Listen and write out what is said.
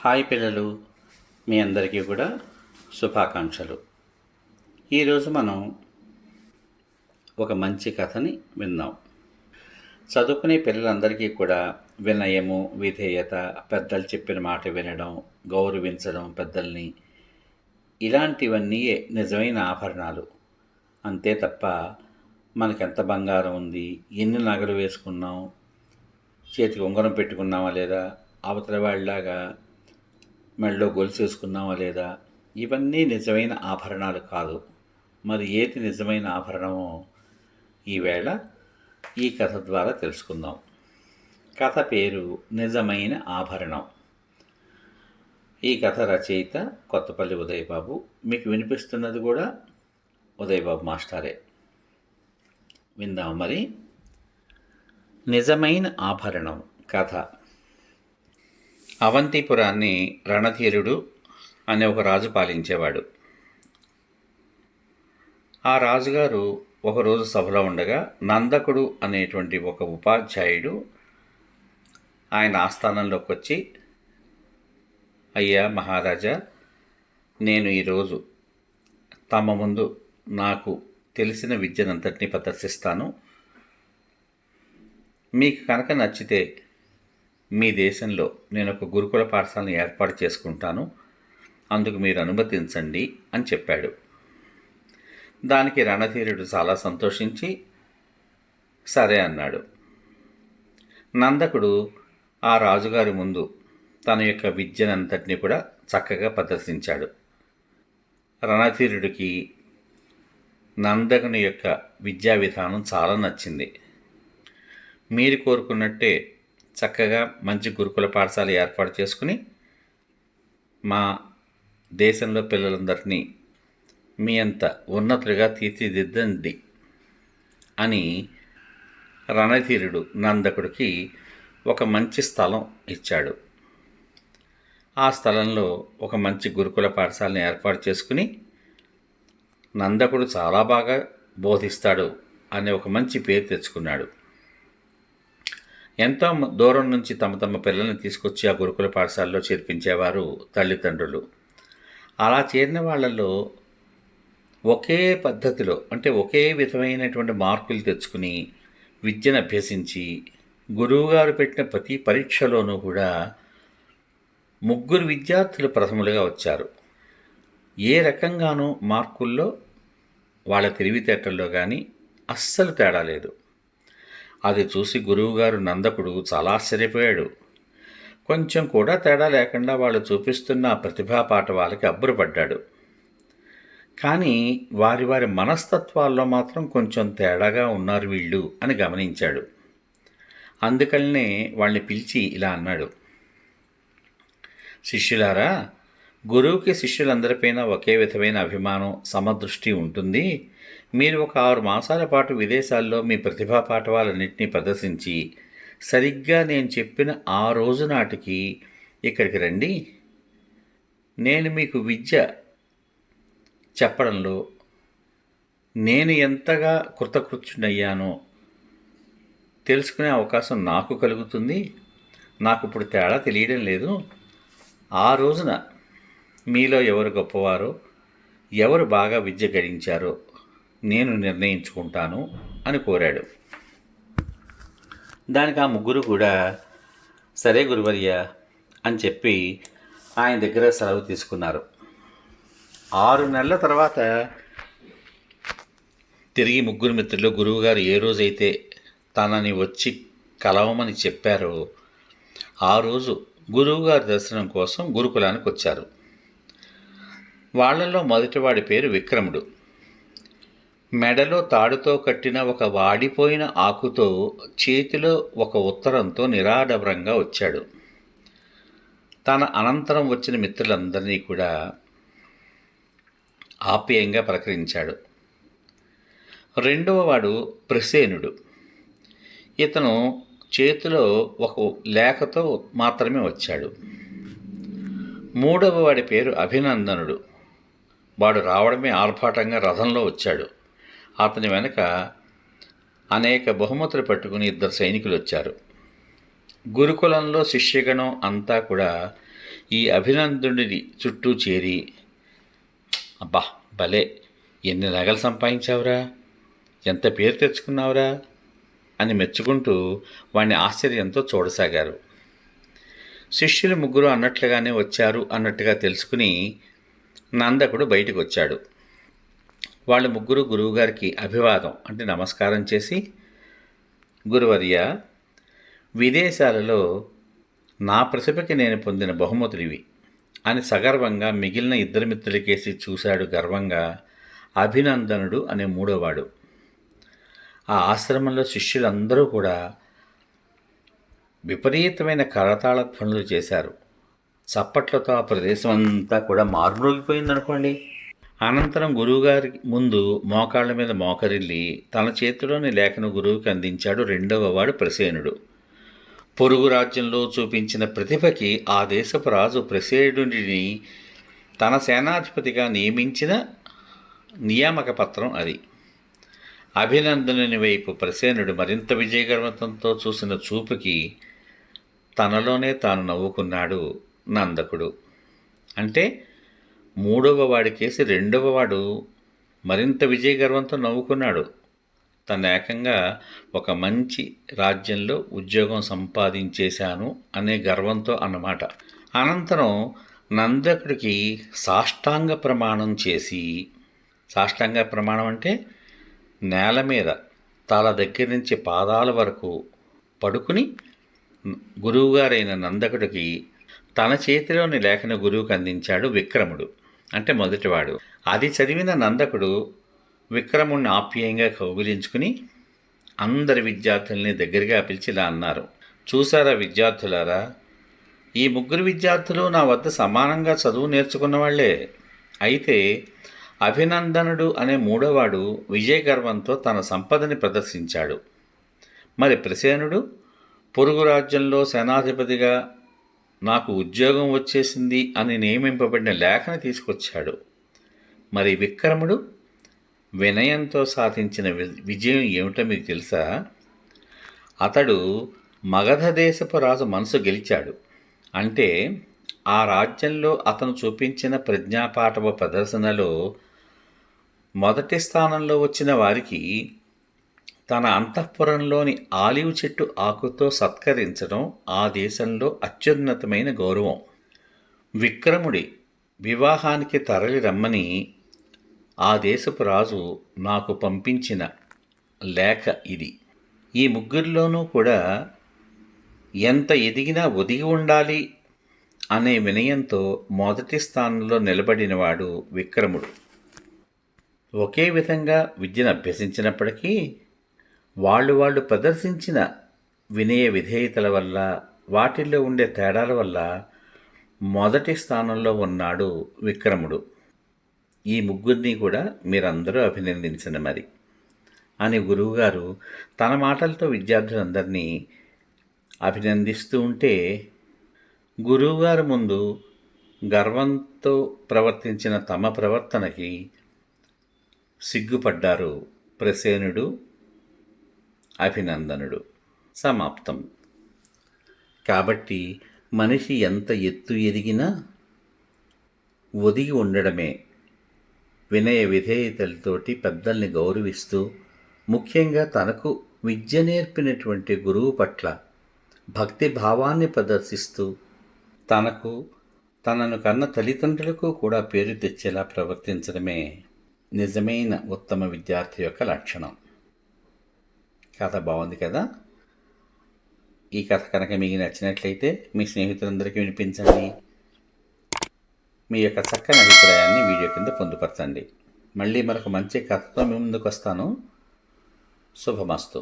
Hi పిల్లలు, మీ అందరికీ కూడా శుభాకాంక్షలు. ఈరోజు మనం ఒక మంచి కథని విందాం. చదువుకునే పిల్లలందరికీ కూడా వినయము, విధేయత, పెద్దలు చెప్పిన మాట వినడం, గౌరవించడం పెద్దల్ని, ఇలాంటివన్నీ నిజమైన ఆభరణాలు. అంతే తప్ప మనకెంత బంగారం ఉంది, ఎన్ని నగలు వేసుకున్నాం, చేతికి ఉంగరం పెట్టుకున్నామా లేదా, అవతల వాళ్ళలాగా మెడలో గొలుసు వేసుకున్నామా లేదా, ఇవన్నీ నిజమైన ఆభరణాలు కాదు. మరి ఏది నిజమైన ఆభరణమో ఈవేళ ఈ కథ ద్వారా తెలుసుకుందాం. కథ పేరు నిజమైన ఆభరణం. ఈ కథ రచయిత కొత్తపల్లి ఉదయబాబు. మీకు వినిపిస్తున్నది కూడా ఉదయబాబు మాస్టారే. విందాం మరి. నిజమైన ఆభరణం కథ. అవంతిపురాన్ని రణధీరుడు అనే ఒక రాజు పాలించేవాడు. ఆ రాజుగారు ఒకరోజు సభలో ఉండగా నందకుడు అనేటువంటి ఒక ఉపాధ్యాయుడు ఆయన ఆస్థానంలోకి వచ్చి, అయ్యా మహారాజా, నేను ఈరోజు తమ ముందు నాకు తెలిసిన విద్యనంతటినీ ప్రదర్శిస్తాను. మీకు కనుక నచ్చితే మీ దేశంలో నేను ఒక గురుకుల పాఠశాలను ఏర్పాటు చేసుకుంటాను, అందుకు మీరు అనుమతించండి అని చెప్పాడు. దానికి రణధీరుడు చాలా సంతోషించి సరే అన్నాడు. నందకుడు ఆ రాజుగారి ముందు తన యొక్క విద్యనంతటినీ కూడా చక్కగా ప్రదర్శించాడు. రణధీరుడికి నందకుని యొక్క విద్యా విధానం చాలా నచ్చింది. మీరు కోరుకున్నట్టే చక్కగా మంచి గురుకుల పాఠశాల ఏర్పాటు చేసుకుని మా దేశంలో పిల్లలందరినీ మీ అంత ఉన్నతులుగా తీర్చిదిద్దండి అని రణధీరుడు నందకుడికి ఒక మంచి స్థలం ఇచ్చాడు. ఆ స్థలంలో ఒక మంచి గురుకుల పాఠశాలను ఏర్పాటు చేసుకుని నందకుడు చాలా బాగా బోధిస్తాడు అనే ఒక మంచి పేరు తెచ్చుకున్నాడు. ఎంతో దూరం నుంచి తమ తమ పిల్లల్ని తీసుకొచ్చి ఆ గురుకుల పాఠశాలలో చేర్పించేవారు తల్లిదండ్రులు. అలా చేరిన వాళ్ళల్లో ఒకే పద్ధతిలో, అంటే ఒకే విధమైనటువంటి మార్కులు తెచ్చుకుని విద్యను అభ్యసించి గురువుగారు పెట్టిన ప్రతి పరీక్షలోనూ కూడా 3 విద్యార్థులు ప్రథములుగా వచ్చారు. ఏ రకంగానూ మార్కుల్లో వాళ్ళ తెలివితేటల్లో కానీ అస్సలు తేడా లేదు. అది చూసి గురువుగారు నందకుడు చాలా ఆశ్చర్యపోయాడు. కొంచెం కూడా తేడా లేకుండా వాళ్ళు చూపిస్తున్న ప్రతిభా పాఠవాలకి అబ్బురపడ్డాడు. కానీ వారి వారి మనస్తత్వాల్లో మాత్రం కొంచెం తేడాగా ఉన్నారు వీళ్ళు అని గమనించాడు. అందుకనే వాళ్ళని పిలిచి ఇలా అన్నాడు, శిష్యులారా, గురువుకి శిష్యులందరిపైన ఒకే విధమైన అభిమానం, సమదృష్టి ఉంటుంది. మీరు ఒక 6 మాసాల పాటు విదేశాల్లో మీ ప్రతిభా పాఠవాలన్నింటినీ ప్రదర్శించి సరిగ్గా నేను చెప్పిన ఆ రోజు నాటికి ఇక్కడికి రండి. నేను మీకు విద్య చెప్పడంలో నేను ఎంతగా కృతకృత్యుడయ్యానో తెలుసుకునే అవకాశం నాకు కలుగుతుంది. నాకు ఇప్పుడు తేడా తెలియడం లేదు. ఆ రోజున మీలో ఎవరు గొప్పవారో, ఎవరు బాగా విద్య గడించారో నేను నిర్ణయించుకుంటాను అని కోరాడు. దానికి ఆ 3 కూడా సరే గురువర్య అని చెప్పి ఆయన దగ్గర సెలవు తీసుకున్నారు. 6 నెలల తర్వాత తిరిగి 3 మిత్రులు గురువుగారు ఏ రోజైతే తనని వచ్చి కలవమని చెప్పారో ఆ రోజు గురువుగారి దర్శనం కోసం గురుకులానికి వచ్చారు. వాళ్లలో మొదటివాడి పేరు విక్రముడు. మెడలో తాడుతో కట్టిన ఒక వాడిపోయిన ఆకుతో చేతిలో ఒక ఉత్తరంతో నిరాడంబరంగా వచ్చాడు. తన అనంతరం వచ్చిన మిత్రులందరినీ కూడా ఆప్యాయంగా పలకరించాడు. రెండవ వాడు ప్రసేనుడు. ఇతను చేతిలో ఒక లేఖతో మాత్రమే వచ్చాడు. మూడవ వాడి పేరు అభినందనుడు. వాడు రావడమే ఆర్భాటంగా రథంలో వచ్చాడు. అతని వెనక అనేక బహుమతులు పట్టుకుని 2 సైనికులు వచ్చారు. గురుకులంలో శిష్యగణం అంతా కూడా ఈ అభినందనుడి చుట్టూ చేరి, అబ్బా భలే, ఎన్ని నగలు సంపాదించావురా, ఎంత పేరు తెచ్చుకున్నావురా అని మెచ్చుకుంటూ వాణ్ణి ఆశ్చర్యంతో చూడసాగారు. శిష్యులు ముగ్గురు అన్నట్లుగానే వచ్చారు అన్నట్టుగా తెలుసుకుని నందకుడు బయటికి వచ్చాడు. వాళ్ళు ముగ్గురు గురువుగారికి అభివాదం అంటే నమస్కారం చేసి, గురువర్య, విదేశాలలో నా ప్రతిభకి నేను పొందిన బహుమతులివి అని సగర్వంగా మిగిలిన ఇద్దరు మిత్రులకేసి చూశాడు గర్వంగా అభినందనుడు అనే మూడోవాడు. ఆ ఆశ్రమంలో శిష్యులందరూ కూడా విపరీతమైన కరతాళ ధ్వనులు చేశారు. చప్పట్లతో ఆ ప్రదేశం అంతా కూడా మార్మోగిపోయిందనుకోండి. అనంతరం గురువుగారి ముందు మోకాళ్ళ మీద మోకరిల్లి తన చేతిలోని లేఖను గురువుకి అందించాడు రెండవ వాడు ప్రసేనుడు. పొరుగు రాజ్యంలో చూపించిన ప్రతిభకి ఆ దేశపు రాజు ప్రసేనుడిని తన సేనాధిపతిగా నియమించిన నియామక పత్రం అది. అభినందనుని వైపు ప్రసేనుడు మరింత విజయగర్వంతో చూసిన చూపుకి తనలోనే తాను నవ్వుకున్నాడు నందకుడు. అంటే మూడవ వాడికేసి రెండవ వాడు మరింత విజయగర్వంతో నవ్వుకున్నాడు. తను ఏకంగా ఒక మంచి రాజ్యంలో ఉద్యోగం సంపాదించేశాను అనే గర్వంతో అన్నమాట. అనంతరం నందకుడికి సాష్టాంగ ప్రమాణం చేసి, సాష్టాంగ ప్రమాణం అంటే నేల మీద తల దగ్గర నుంచి పాదాల వరకు పడుకుని గురువుగారైన నందకుడికి తన చేతిలోని లేఖను గురువుకు అందించాడు విక్రముడు, అంటే మొదటివాడు. అది చదివిన నందకుడు విక్రముణ్ణి ఆప్యాయంగా కౌగిలించుకుని అందరి విద్యార్థుల్ని దగ్గరగా పిలిచి ఇలా అన్నారు, చూసారా విద్యార్థులారా, ఈ ముగ్గురు విద్యార్థులు నా వద్ద సమానంగా చదువు నేర్చుకున్న వాళ్లే. అయితే అభినందనుడు అనే మూడోవాడు విజయగర్వంతో తన సంపదని ప్రదర్శించాడు. మరి ప్రసేనుడు పొరుగు రాజ్యంలో సేనాధిపతిగా నాకు ఉద్యోగం వచ్చేసింది అని నియమింపబడిన లేఖను తీసుకొచ్చాడు. మరి విక్రముడు వినయంతో సాధించిన విజయం ఏమిటో మీకు తెలుసా? అతడు మగధ దేశపు రాజు మనసు గెలిచాడు. అంటే ఆ రాజ్యంలో అతను చూపించిన ప్రజ్ఞాపాఠవ ప్రదర్శనలో మొదటి స్థానంలో వచ్చిన వారికి తన అంతఃపురంలోని ఆలివ్ చెట్టు ఆకుతో సత్కరించడం ఆ దేశంలో అత్యున్నతమైన గౌరవం. విక్రముడి వివాహానికి తరలి రమ్మని ఆ దేశపు రాజు నాకు పంపించిన లేఖ ఇది. ఈ ముగ్గురిలోనూ కూడా ఎంత ఎదిగినా ఒదిగి ఉండాలి అనే వినయంతో మొదటి స్థానంలో నిలబడినవాడు విక్రముడు. ఒకే విధంగా విద్యను అభ్యసించినప్పటికీ వాళ్ళు ప్రదర్శించిన వినయ విధేయతల వల్ల, వాటిల్లో ఉండే తేడాల వల్ల మొదటి స్థానంలో ఉన్నాడు విక్రముడు. ఈ ముగ్గురిని కూడా మీరందరూ అభినందించండి మరి అని గురువుగారు తన మాటలతో విద్యార్థులందరినీ అభినందిస్తూ ఉంటే, గురువుగారు ముందు గర్వంతో ప్రవర్తించిన తమ ప్రవర్తనకి సిగ్గుపడ్డారు ప్రసేనుడు, అభినందనుడు. సమాప్తం. కాబట్టి మనిషి ఎంత ఎత్తు ఎదిగినా ఒదిగి ఉండడమే. వినయ విధేయతలతోటి పెద్దల్ని గౌరవిస్తూ, ముఖ్యంగా తనకు విద్య నేర్పినటువంటి గురువు పట్ల భక్తి భావాన్ని ప్రదర్శిస్తూ, తనను కన్న తల్లిదండ్రులకు కూడా పేరు తెచ్చేలా ప్రవర్తించడమే నిజమైన ఉత్తమ విద్యార్థి యొక్క లక్షణం. కథ బాగుంది కదా? ఈ కథ కనుక మీకు నచ్చినట్లయితే మీ స్నేహితులందరికీ వినిపించండి. మీ యొక్క చక్కని అభిప్రాయాన్ని వీడియో కింద పొందుపరచండి. మళ్ళీ మరొక మంచి కథతో మీ ముందుకు వస్తాను. శుభమస్తు.